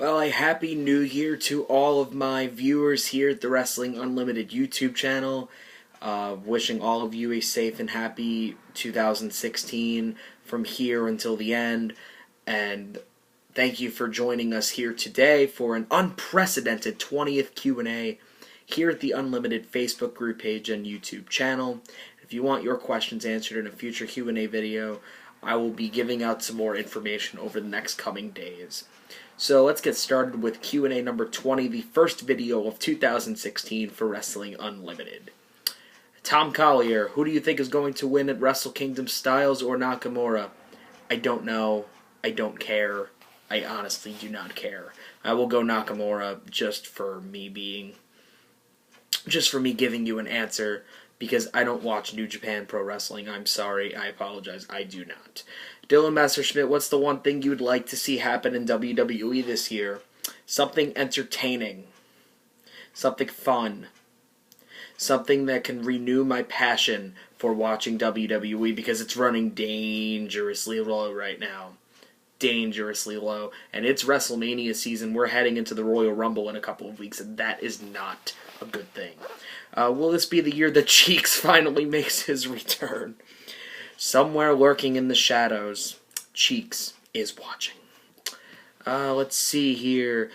Well, a happy new year to all of my viewers here at the Wrestling Unlimited YouTube channel. Wishing all of you a safe and happy 2016 from here until the end. And thank you for joining us here today for an unprecedented 20th Q&A here at the Unlimited Facebook group page and YouTube channel. If you want your questions answered in a future Q&A video, I will be giving out some more information over the next coming days. So let's get started with Q&A number 20, the first video of 2016 for Wrestling Unlimited. Tom Collier, who do you think is going to win at Wrestle Kingdom, Styles or Nakamura? I don't know. I don't care. I honestly do not care. I will go Nakamura just for me giving you an answer, because I don't watch New Japan Pro Wrestling. I'm sorry. I apologize. I do not. Dylan Messerschmidt, what's the one thing you would like to see happen in WWE this year? Something entertaining. Something fun. Something that can renew my passion for watching WWE, because it's running dangerously low right now. Dangerously low. And it's WrestleMania season. We're heading into the Royal Rumble in a couple of weeks, and that is not a good thing. Will this be the year that Cheeks finally makes his return? Somewhere lurking in the shadows, Cheeks is watching. Let's see here.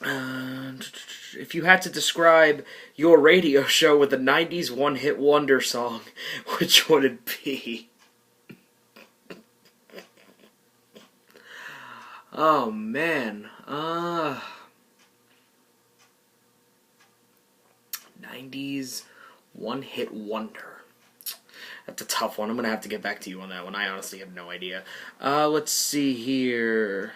If you had to describe your radio show with a 90s one-hit wonder song, which would it be? Oh, man. 90s one-hit wonder. That's a tough one. I'm going to have to get back to you on that one. I honestly have no idea. Let's see here.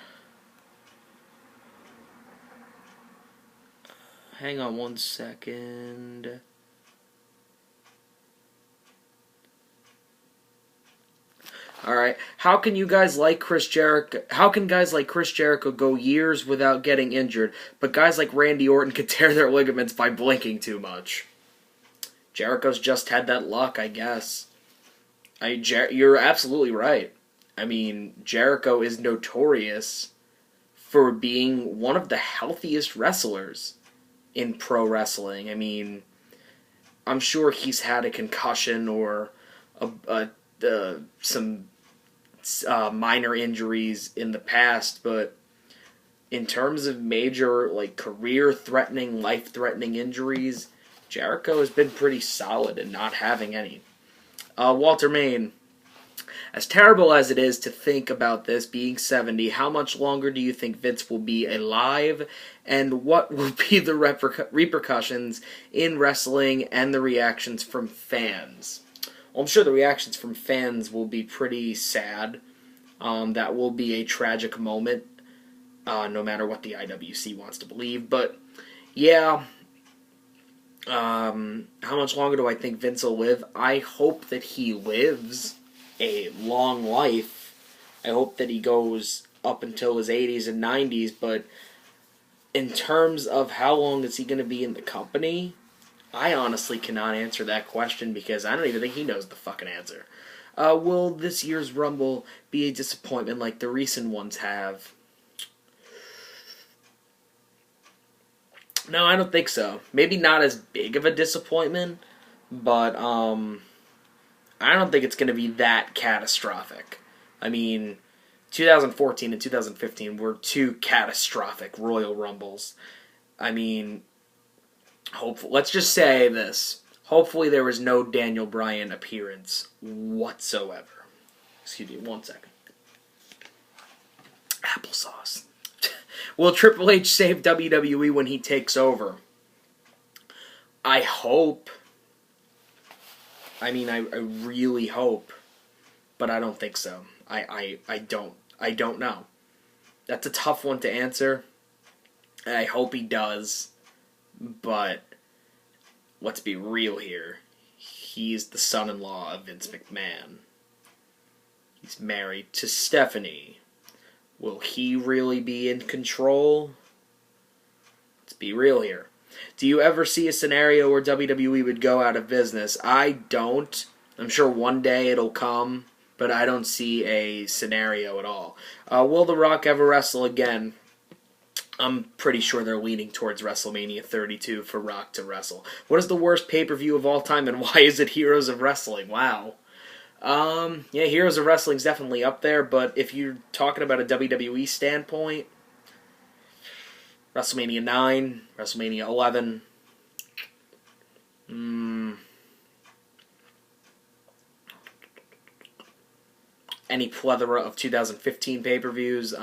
Hang on one second. Alright, how can guys like Chris Jericho go years without getting injured, but guys like Randy Orton could tear their ligaments by blinking too much? Jericho's just had that luck, I guess. You're absolutely right. I mean, Jericho is notorious for being one of the healthiest wrestlers in pro wrestling. I mean, I'm sure he's had a concussion or some minor injuries in the past, but in terms of major, like, career-threatening, life-threatening injuries, Jericho has been pretty solid in not having any. Walter Main, as terrible as it is to think about this being 70, how much longer do you think Vince will be alive, and what will be the repercussions in wrestling and the reactions from fans? Well, I'm sure the reactions from fans will be pretty sad. That will be a tragic moment, no matter what the IWC wants to believe. But, yeah, how much longer do I think Vince will live? I hope that he lives a long life. I hope that he goes up until his 80s and 90s, but in terms of how long is he going to be in the company, I honestly cannot answer that question, because I don't even think he knows the fucking answer. Will this year's Rumble be a disappointment like the recent ones have? No, I don't think so. Maybe not as big of a disappointment, but I don't think it's going to be that catastrophic. I mean, 2014 and 2015 were two catastrophic Royal Rumbles. I mean, let's just say this. Hopefully there was no Daniel Bryan appearance whatsoever. Excuse me, one second. Applesauce. Will Triple H save WWE when he takes over? I hope. I mean, I really hope. But I don't think so. I don't know. That's a tough one to answer. I hope he does. But let's be real here. He's the son-in-law of Vince McMahon. He's married to Stephanie. Will he really be in control? Let's be real here. Do you ever see a scenario where WWE would go out of business? I don't. I'm sure one day it'll come, but I don't see a scenario at all. Will The Rock ever wrestle again? I'm pretty sure they're leaning towards WrestleMania 32 for Rock to wrestle. What is the worst pay-per-view of all time, and why is it Heroes of Wrestling? Wow. Yeah, Heroes of Wrestling is definitely up there, but if you're talking about a WWE standpoint, WrestleMania 9, WrestleMania 11, any plethora of 2015 pay-per-views,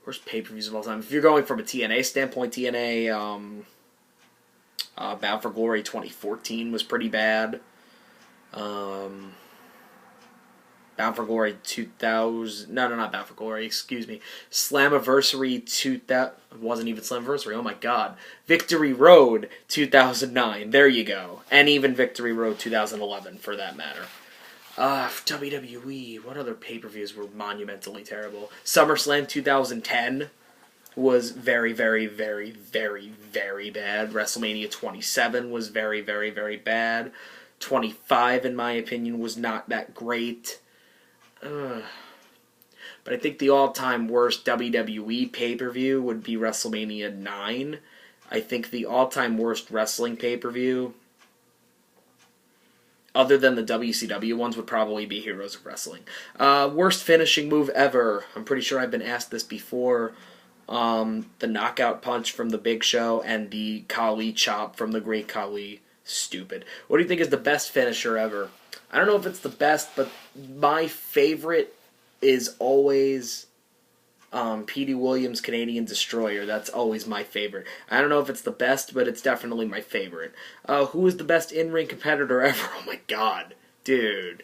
worst pay-per-views of all time. If you're going from a TNA standpoint, TNA, Bound for Glory 2014 was pretty bad. Bound for Glory 2000... No, not Bound for Glory, excuse me. Slammiversary 2000... It wasn't even Slammiversary, oh my god. Victory Road 2009, there you go. And even Victory Road 2011, for that matter. WWE, what other pay-per-views were monumentally terrible? SummerSlam 2010 was very, very, very, very, very bad. WrestleMania 27 was very, very, very bad. 25, in my opinion, was not that great. But I think the all-time worst WWE pay-per-view would be WrestleMania 9. I think the all-time worst wrestling pay-per-view, other than the WCW ones, would probably be Heroes of Wrestling. Worst finishing move ever. I'm pretty sure I've been asked this before. The knockout punch from the Big Show and the Khali chop from the Great Khali. Stupid. What do you think is the best finisher ever? I don't know if it's the best, but my favorite is always Petey Williams' Canadian Destroyer. That's always my favorite. I don't know if it's the best, but it's definitely my favorite. Who is the best in-ring competitor ever? Oh my god. Dude.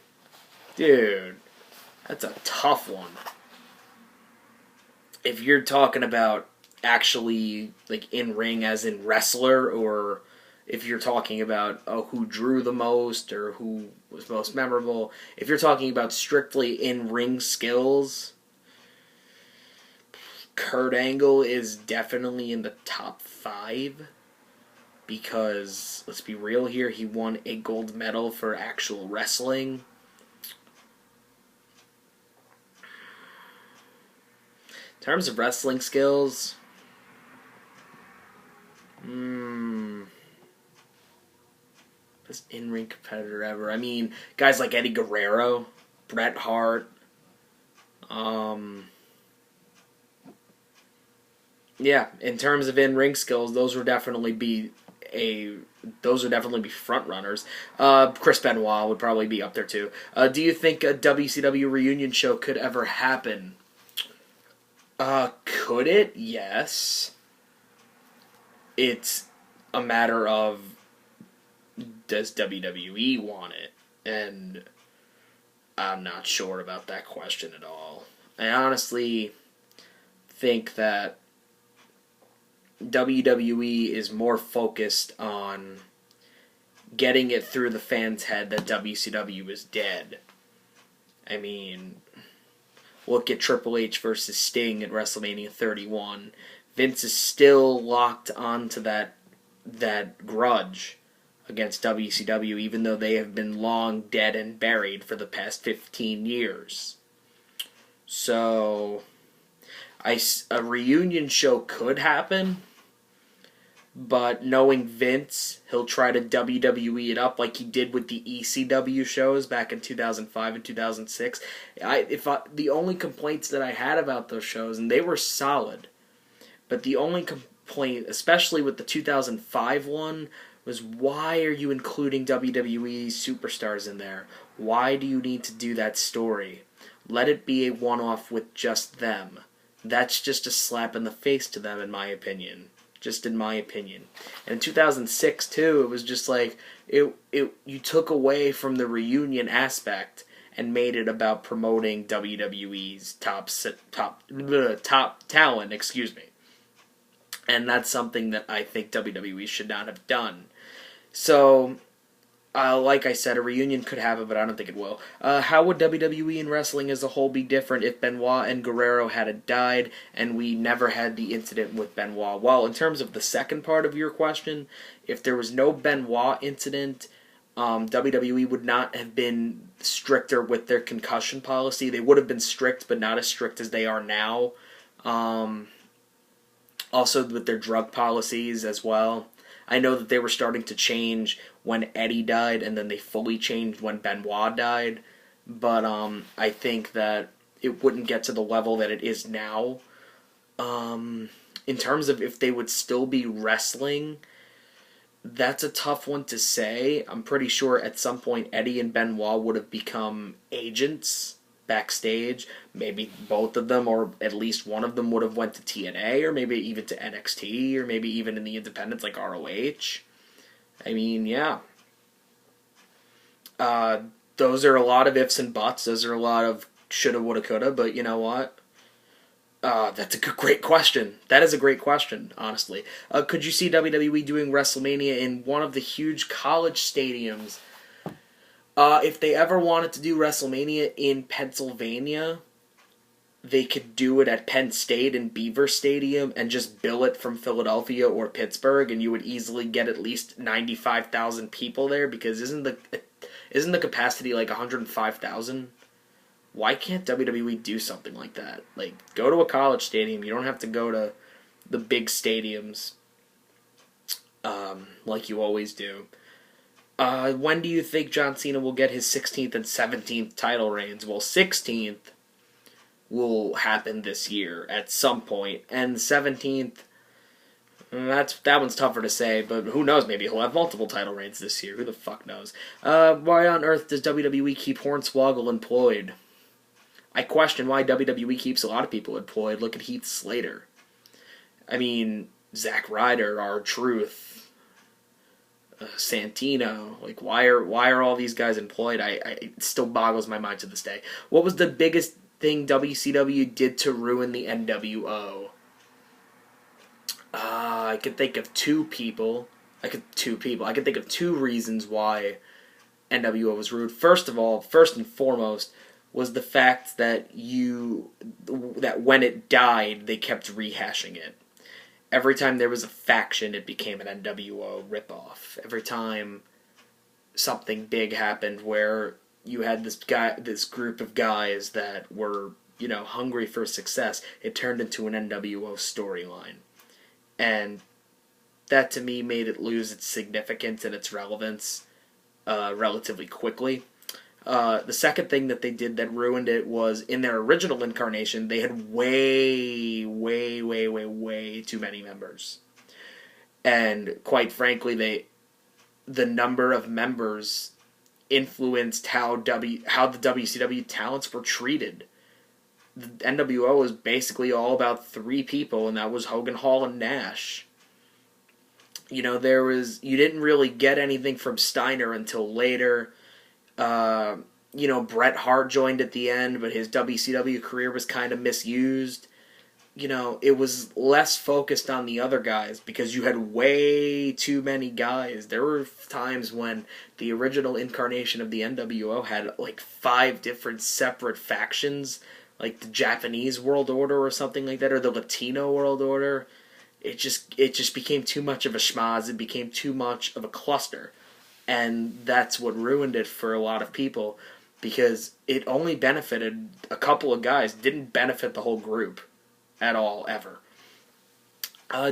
That's a tough one. If you're talking about actually, like, in-ring as in wrestler, or if you're talking about who drew the most or who was most memorable, if you're talking about strictly in-ring skills, Kurt Angle is definitely in the top 5, because, let's be real here, he won a gold medal for actual wrestling. In terms of wrestling skills, best in-ring competitor ever. I mean, guys like Eddie Guerrero, Bret Hart. Yeah, in terms of in-ring skills, those would definitely be front runners. Chris Benoit would probably be up there too. Do you think a WCW reunion show could ever happen? Could it? Yes. It's a matter of, does WWE want it? And I'm not sure about that question at all. I honestly think that WWE is more focused on getting it through the fans' head that WCW is dead. I mean, look at Triple H versus Sting at WrestleMania 31. Vince is still locked onto that grudge against WCW, even though they have been long dead and buried for the past 15 years. So, a reunion show could happen, but knowing Vince, he'll try to WWE it up like he did with the ECW shows back in 2005 and 2006. The only complaints that I had about those shows, and they were solid, but the only complaint, especially with the 2005 one, was, why are you including WWE superstars in there? Why do you need to do that story? Let it be a one-off with just them. That's just a slap in the face to them, in my opinion. Just in my opinion. And in 2006, too, it was just like, you took away from the reunion aspect and made it about promoting WWE's top talent, excuse me. And that's something that I think WWE should not have done. So, like I said, a reunion could happen, but I don't think it will. How would WWE and wrestling as a whole be different if Benoit and Guerrero had died and we never had the incident with Benoit? Well, in terms of the second part of your question, if there was no Benoit incident, WWE would not have been stricter with their concussion policy. They would have been strict, but not as strict as they are now. Also with their drug policies as well. I know that they were starting to change when Eddie died, and then they fully changed when Benoit died. But I think that it wouldn't get to the level that it is now. In terms of if they would still be wrestling, that's a tough one to say. I'm pretty sure at some point Eddie and Benoit would have become agents backstage. Maybe both of them, or at least one of them, would have went to TNA, or maybe even to NXT, or maybe even in the independents like ROH. I mean, yeah. Those are a lot of ifs and buts. Those are a lot of shoulda, woulda, coulda, but you know what? That's a great question. That is a great question, honestly. Could you see WWE doing WrestleMania in one of the huge college stadiums? If they ever wanted to do WrestleMania in Pennsylvania, they could do it at Penn State and Beaver Stadium and just bill it from Philadelphia or Pittsburgh, and you would easily get at least 95,000 people there, because isn't the capacity like 105,000? Why can't WWE do something like that? Like, go to a college stadium. You don't have to go to the big stadiums like you always do. When do you think John Cena will get his 16th and 17th title reigns? Well, 16th will happen this year at some point, and 17th, that one's tougher to say, but who knows? Maybe he'll have multiple title reigns this year. Who the fuck knows? Why on earth does WWE keep Hornswoggle employed? I question why WWE keeps a lot of people employed. Look at Heath Slater. I mean, Zack Ryder, R-Truth, Santino. Like, why are all these guys employed? It still boggles my mind to this day. What was the biggest thing WCW did to ruin the NWO? I could think of two people. I could think of two reasons why NWO was ruined. First and foremost, was the fact that when it died, they kept rehashing it. Every time there was a faction, it became an NWO ripoff. Every time something big happened where you had this group of guys that were, hungry for success, it turned into an NWO storyline. And that, to me, made it lose its significance and its relevance relatively quickly. The second thing that they did that ruined it was, in their original incarnation, they had way too many members. And quite frankly, the number of members influenced how the WCW talents were treated. The NWO was basically all about three people, and that was Hogan, Hall, and Nash. You didn't really get anything from Steiner until later. Bret Hart joined at the end, but his WCW career was kind of misused. It was less focused on the other guys because you had way too many guys. There were times when the original incarnation of the NWO had like 5 different separate factions, like the Japanese World Order or something like that, or the Latino World Order. It just became too much of a schmoz. It became too much of a cluster. And that's what ruined it for a lot of people, because it only benefited a couple of guys, didn't benefit the whole group at all, ever.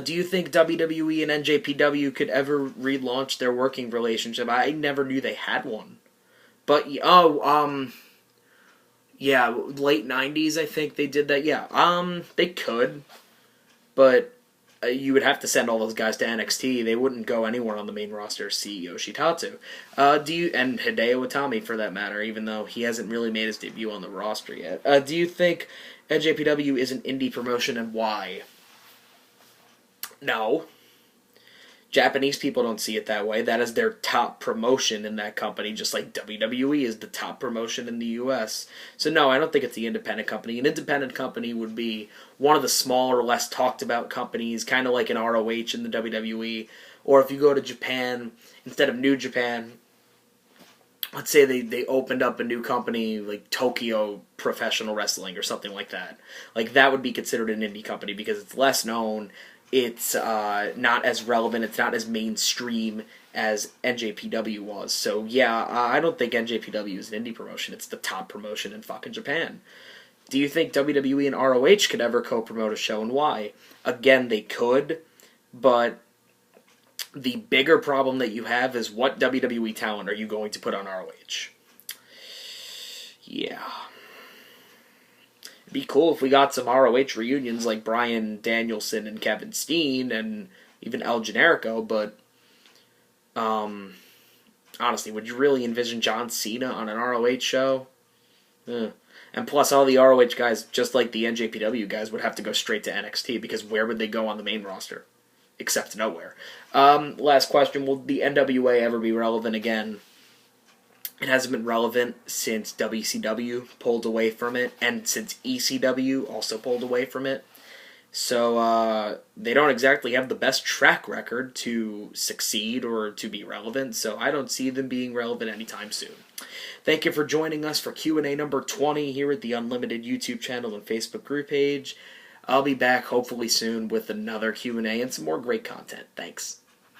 Do you think WWE and NJPW could ever relaunch their working relationship? I never knew they had one. But, late 90s, I think they did that. Yeah, they could, but you would have to send all those guys to NXT. They wouldn't go anywhere on the main roster. CEO Shitatsu. And Hideo Itami, for that matter, even though he hasn't really made his debut on the roster yet. Do you think NJPW is an indie promotion, and why? No. Japanese people don't see it that way. That is their top promotion in that company, just like WWE is the top promotion in the US. So no, I don't think it's the independent company. An independent company would be one of the smaller, less talked about companies, kind of like an ROH in the WWE. Or if you go to Japan, instead of New Japan, let's say they opened up a new company like Tokyo Professional Wrestling or something like that. Like, that would be considered an indie company because it's less known. it's not as relevant, it's not as mainstream as NJPW was. So yeah, I don't think NJPW is an indie promotion. It's the top promotion in fucking Japan. Do you think WWE and ROH could ever co-promote a show, and why? Again, they could, but the bigger problem that you have is, what WWE talent are you going to put on ROH? Yeah. It'd be cool if we got some ROH reunions like Bryan Danielson and Kevin Steen and even El Generico, but honestly, would you really envision John Cena on an ROH show? And plus, all the ROH guys, just like the NJPW guys, would have to go straight to NXT, because where would they go on the main roster? Except nowhere. Last question, will the NWA ever be relevant again? It hasn't been relevant since WCW pulled away from it, and since ECW also pulled away from it. So they don't exactly have the best track record to succeed or to be relevant, so I don't see them being relevant anytime soon. Thank you for joining us for Q&A number 20 here at the Unlimited YouTube channel and Facebook group page. I'll be back hopefully soon with another Q&A and some more great content. Thanks.